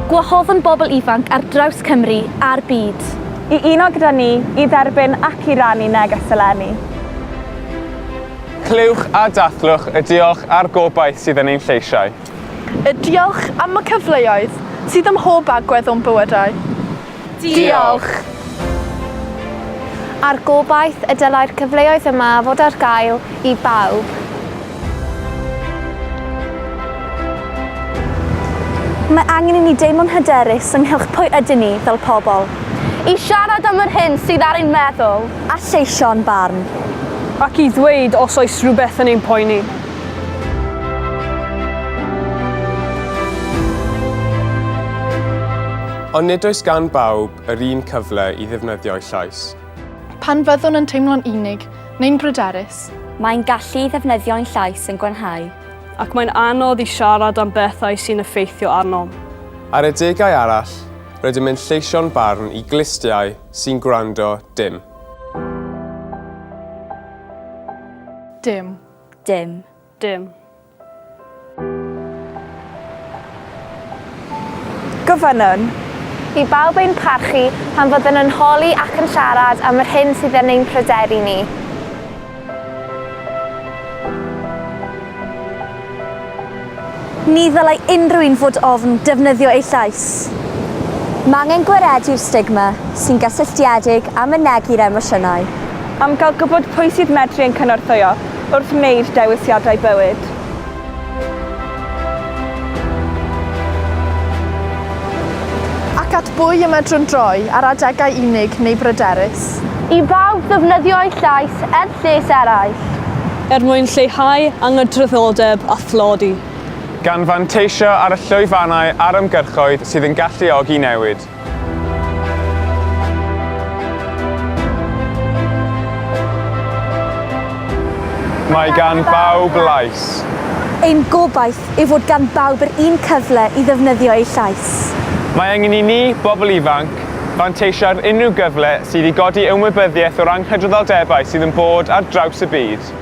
Gwahoddon bobl ifanc ar draws Cymru a'r byd. I uno gyda ni i dderbyn ac i rannu neges Eleni. Clywch a dathlwch y diolch a'r gobaith sydd yn ein lleisiau. Y diolch am y cyfleoedd sydd ym mhob agwedd o'n bywydau. Diolch! A'r gobaith y dylai'r cyfleoedd yma fod ar gael i bawb. Mae angen i ni deimlo'n hyderus ynghylch pwy ydyn ni fel pobl. I siarad am yr hyn sydd ar ein meddwl. A lleisio'n barn. Ac i ddweud os oes rhywbeth yn ein poeni. Ond nid oes gan bawb yr un cyfle i ddefnyddio'u llais. Pan fyddwn yn teimlo'n unig neu'n bryderus, Mae'n gallu ddefnyddio'n llais yn gwanhau. Ac mae'n anodd i siarad am bethau sy'n effeithio arnom. Ar y degau arall, rydym yn lleisio'n barn i glistiau sy'n gwrando dim. dim. Dim. Dim. Gofynnwn. I bawb ein parchu pan fyddwn yn holi ac yn siarad am yr hyn sydd yn ein pryderu ni. Ni ddylai unrhyw un fod ofn defnyddio ei llais. Mae angen gwaredu'r stigma sy'n gysylltiedig a mynegu'r emosiynau. Am gael gwybod pwy sydd medru ein cynorthwyo wrth wneud dewisiadau bywyd. Ac at bwy y medrwn droi ar adegau unig neu bryderus. I bawb ddefnyddio eu llais lles eraill. Mwyn lleihau angydraddoldeb a thlodi. Gan fanteisio ar y llwyfannau a'r ymgyrchoedd sydd yn galluogi newid. Mae gan bawb lais. Ein gobaith yw fod gan bawb yr un cyfle i ddefnyddio ei llais. Mae angen i ni, bobl ifanc, fanteisio ar unrhyw gyfle sydd i godi ymwybyddiaeth o'r anghydraddoldebau sydd yn bod ar draws y byd.